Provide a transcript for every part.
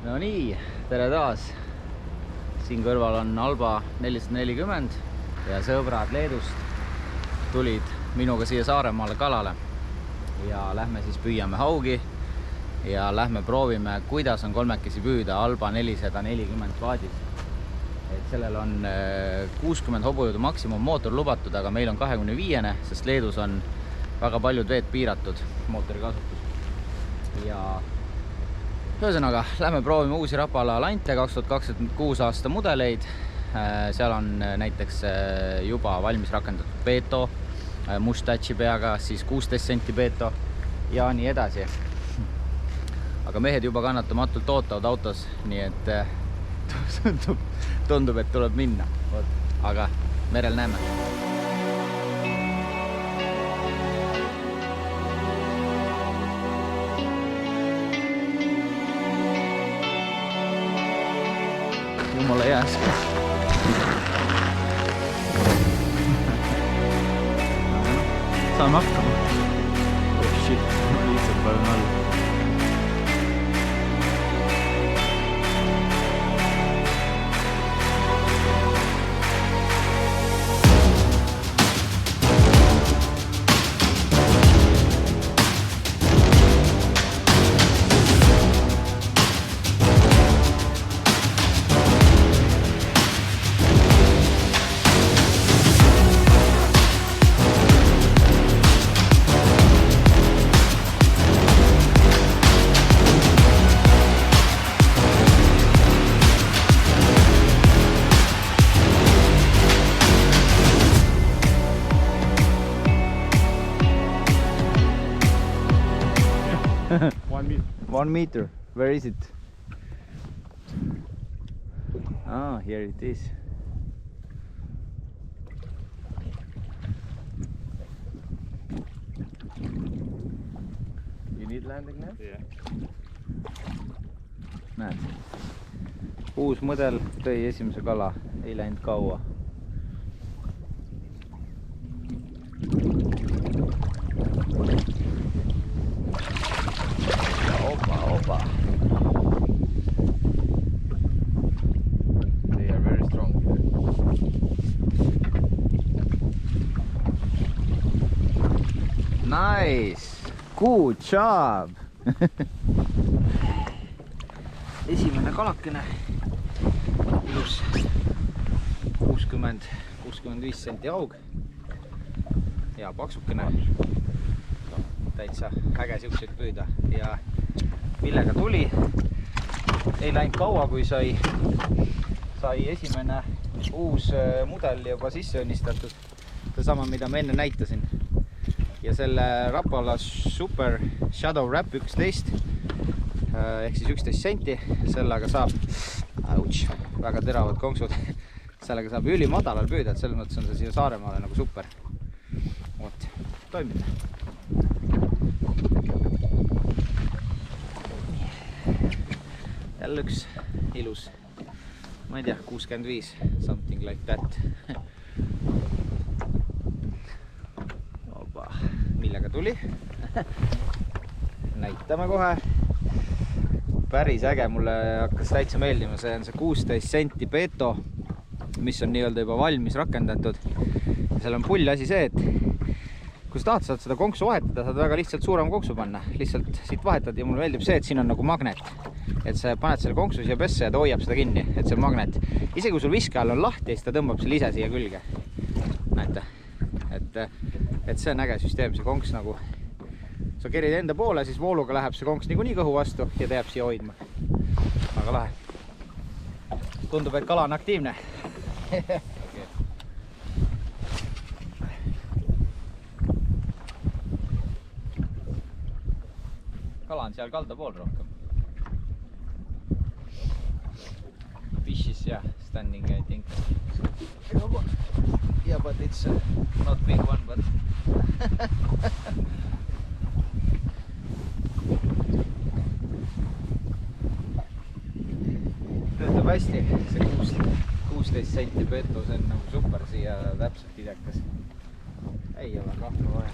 No nii, tere taas. Siin kõrval on Alba 440 ja sõbrad Leedust tulid minuga siia Saaremaale kalale. Ja lähme siis püüame haugi ja lähme proovime, kuidas on kolmekesi püüda Alba 440 paadis. Et sellel on 60 hobujõudu maksimum mootor lubatud, aga meil on 25, sest Leedus on väga paljud veed piiratud mootori kasutus. Ja ühesõnaga, lähme proovime uusi Rapala Lante 2026 aasta mudeleid. Seal on näiteks juba valmis rakendatud Beto, mustachi peaga, siis 16 senti Beto ja nii edasi. Aga mehed juba kannatamatult ootavad autos, nii et tundub, et tuleb minna. Aga merel näeme. Jumala jääs. Saame hakkama. Oh shit, lihtsalt panen alla. One meter. Where is it? Ah, here it is. You need landing net? Yeah. Näed. Uus mudel tõi esimese kala, ei läinud kaua. Opa. They are very strong. Nice! Good job! Esimene kalakene. Ilus 60-65 senti haug. Ja paksukene. Täitsa äge siukseid püüda. Ja millega tuli. Ei läinud kaua, kui sai esimene uus mudel juba sisse õnnistatud. Seesama, mida ma enne näitasin. Ja selle Rapala Super Shadow Wrap 11 ehk siis 11 senti. Sellega saab väga teravad konksud. Sellega saab ülimadalal püüda, et selles mõttes on see siia Saaremaale nagu super. Oot, toimib. Jälle üks ilus, ma ei tea, 65, something like that. Opa, millega tuli? Näitame kohe. Päris äge, mulle hakkas täitsa meeldima, see on see 16 senti Beto, mis on nii-öelda juba valmis rakendatud. Ja seal on pull asi see, et kui sa tahad, saad seda konksu vahetada, saad väga lihtsalt suurem konksu panna. Lihtsalt siit vahetad ja mulle meeldib see, et siin on nagu magnet. Et sa paned selle konksu siia pesse ja ta hoiab seda kinni, et see on magnet. Isegi kui sul viske all on lahti, siis ta tõmbab selle ise siia külge. Näete, et see on äge süsteem, see konks nagu sa kerid enda poole, siis vooluga läheb see konks nii kõhu vastu ja ta jääb siia hoidma. Aga lahe. Tundub, et kala on aktiivne. Kala on seal kalda pool rohkem. Fish is standing, I think. Yeah, but it's not big one, but töötab hästi. See 16 senti Beto, see on nagu super siia täpselt idekas. Ei ole kahva vaja.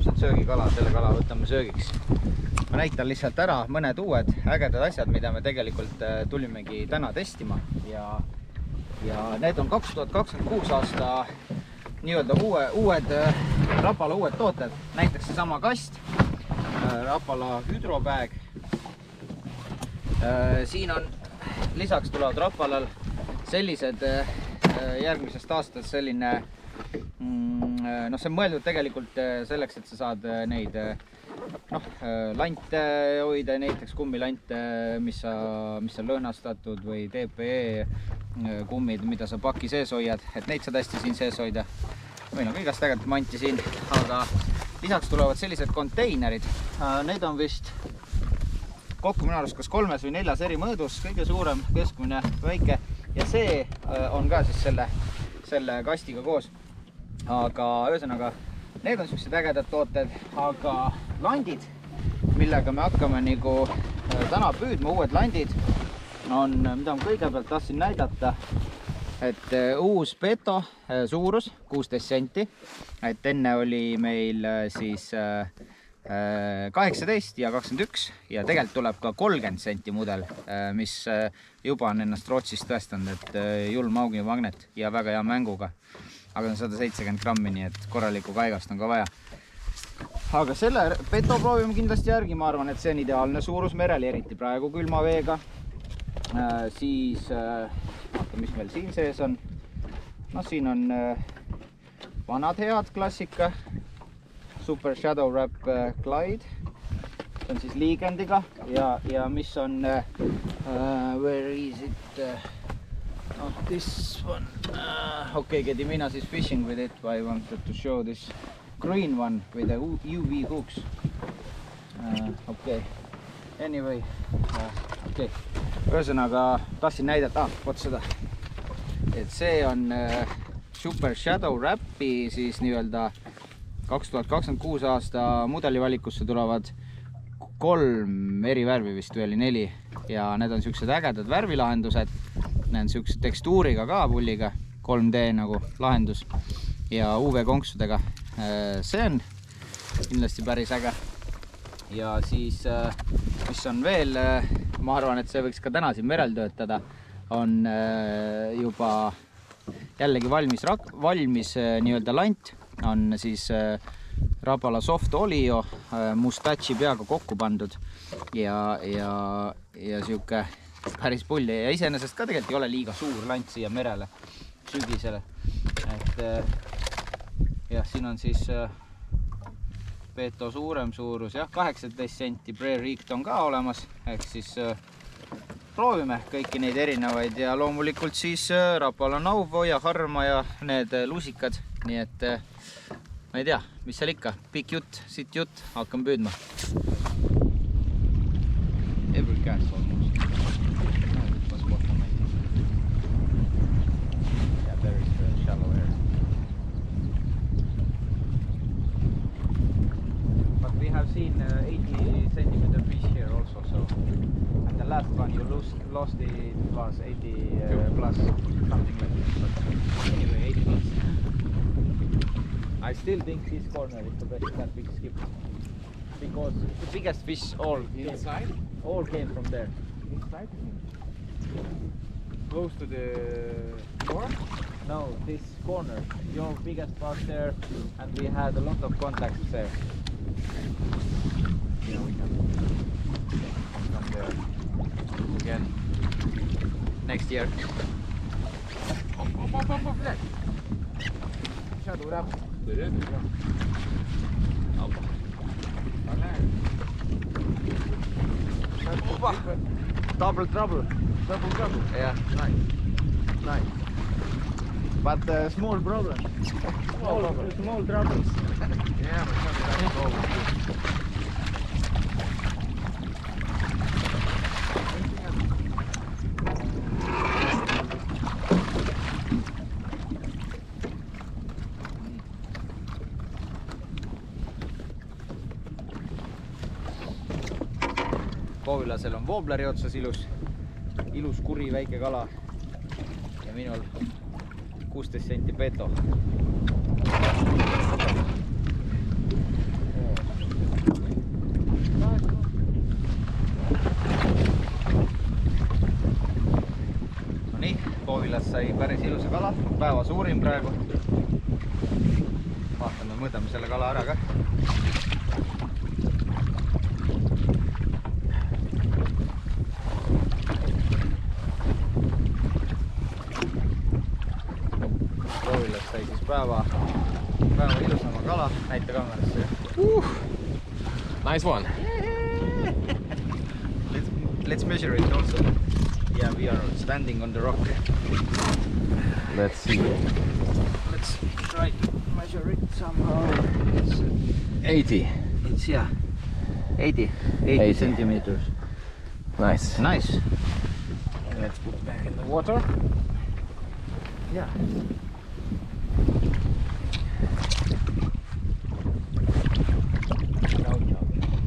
absoluutselt söögikala, selle kala võtame söögiks. Ma näitan lihtsalt ära mõned uued ägedad asjad, mida me tegelikult tulimegi täna testima ja need on 2026 aasta nii-öelda uued Rapala uued tooted, näiteks seesama kast, Rapala hüdrobag. Siin on lisaks tulevad Rapalal sellised järgmisest aastast selline see on mõeldud tegelikult selleks, et sa saad neid lante hoida, näiteks kummilante, mis on lõhnastatud või DPE kummid, mida sa paki sees hoiad, et neid saad hästi siin sees hoida. Meil on kõigast ägedat manti siin, aga lisaks tulevad sellised konteinerid. Need on vist kokku minu arust kas 3 või 4 eri mõõdus, kõige suurem, keskmine, väike ja see on ka siis selle kastiga koos. Aga ühesõnaga, need on sellised ägedad tooted, aga landid, millega me hakkame nagu täna püüdma, uued landid on, mida ma kõigepealt tahtsin näidata, et uus Beto suurus 16 senti, et enne oli meil siis 18 ja 21 ja tegelikult tuleb ka 30 senti mudel, mis juba on ennast Rootsist tõestanud, et julm augimagnet ja väga hea mänguga. Aga on 170 grammi, nii et korralikku kaigast on ka vaja. Aga selle Beto proovime kindlasti järgi, ma arvan, et see on ideaalne suurus merel, eriti praegu külma veega. Siis, vaata, mis meil siin sees on. No siin on vanad head klassika, Super Shadow Wrap Glide. See on siis liigendiga ja mis on, where is it? This one, okay, Gediminas is fishing with it, but I wanted to show this green one with the UV hooks. Okay, anyway, okay. Ühesõnaga tahtsin näidata, vot seda, et see on Super Shadow Wrapi siis nii-öelda 2026 aasta mudelivalikusse tulevad 3 eri värvi vist või oli 4 ja need on siuksed ägedad värvilahendused. Need on siukse tekstuuriga ka pulliga, 3D nagu lahendus ja UV konksudega. See on kindlasti päris äge. Ja siis, mis on veel, ma arvan, et see võiks ka täna siin merel töötada, on juba jällegi valmis nii-öelda lant, on siis Rapala Soft Olio mustachi peaga kokku pandud ja siuke päris pulli ja iseenesest ka tegelikult ei ole liiga suur lant siia merele sügisele. Et jah, siin on siis Beto suurem suurus, jah, 18 senti, Prairie Rict on ka olemas, ehk siis proovime kõiki neid erinevaid ja loomulikult siis Rapala Nauvo ja Harma ja need lusikad, nii et ma ei tea, mis seal ikka, pikk jutt, siit jutt, hakkan püüdma. Every cast almost. Seen 80 centimeter fish here also, so and the last one you lost it was 80 plus something like this, but anyway 80 plus. I still think this corner is the best that big skip because the biggest fish all came from there. Inside? Close to the north? No, this corner, your biggest was there and we had a lot of contacts there. Yeah, we can come there again next year. Shadow Wrap. Double trouble. Double trouble. Yeah. Nice. But small problem. Small troubles. Yeah, but that's all. Koovilasel on woobleri otsas ilus kuri väike kala ja minul 16 senti Beto. No nii, Koovilas sai päris ilusa kala, päeva suurim praegu. Vaatame, mõõdame selle kala ära ka. Koovilas sai siis päeva ilusama kala, näita kaamerasse. Nice one. Let's measure it also. Yeah, we are standing on the rock. Let's see. Let's try to measure it somehow. It's 80. It's yeah, 80 centimeters. Nice. Nice. Let's put back in the water. Yeah.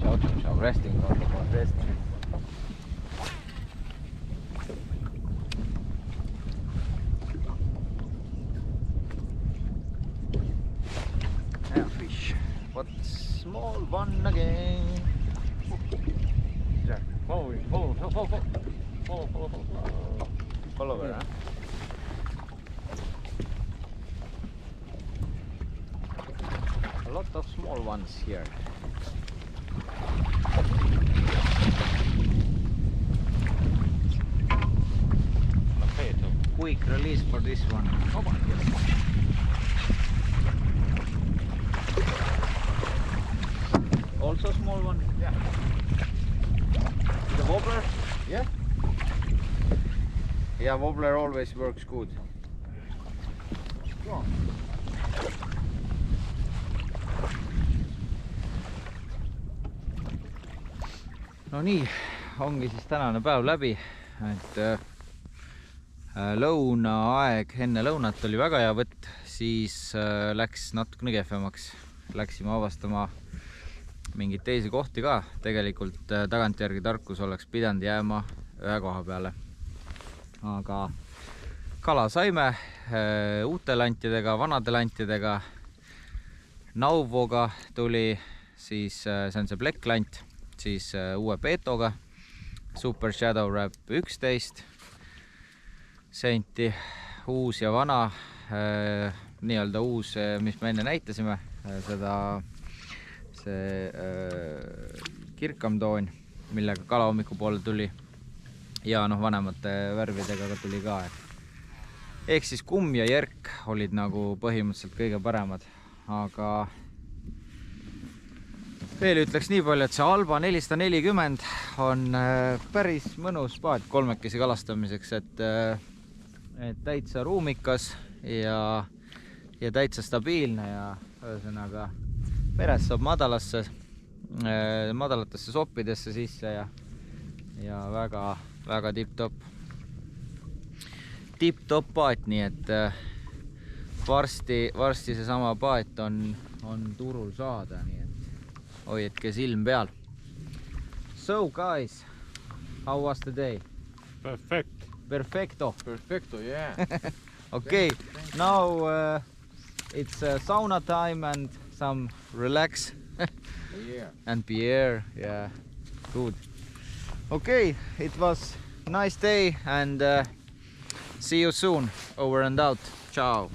Ciao. Resting. Yeah, fish. What small one again? Jack, follow. Follow her, huh? A lot of small ones here. Quick release for this one. Also small one. Yeah. The wobbler? Yeah. Yeah, wobbler always works good. Strong. No nii, ongi siis tänane päev läbi, et lõunaaeg, enne lõunat oli väga hea võtt, siis läks natukene kehvemaks. Läksime avastama mingeid teisi kohti ka, tegelikult tagantjärgi tarkus oleks pidanud jääma ühe koha peale. Aga kala saime uute lantidega, vanade lantidega, nauvoga tuli, siis see on see plekklant, siis uue peetoga, Super Shadow Wrap 11 senti, uus ja vana, nii-öelda uus, mis me enne näitasime, see kirkamtoon, millega kala hommikupoole tuli ja noh, vanemate värvidega ka tuli ka. Ehk siis kumm ja jerk olid nagu põhimõtteliselt kõige paremad, aga veel ütleks nii palju, et see Alba 440 on päris mõnus paat kolmekesi kalastamiseks, et täitsa ruumikas ja täitsa stabiilne ja ühesõnaga meres saab madalatesse soppidesse sisse ja väga tipp-top paat, nii et varsti seesama paat on turul saada, nii et hoidke silm peal. So guys, how was the day? Perfecto, yeah. Okay, now it's sauna time and some relax. Yeah. And Pierre, yeah, good. Okay, it was a nice day and see you soon. Over and out. Ciao.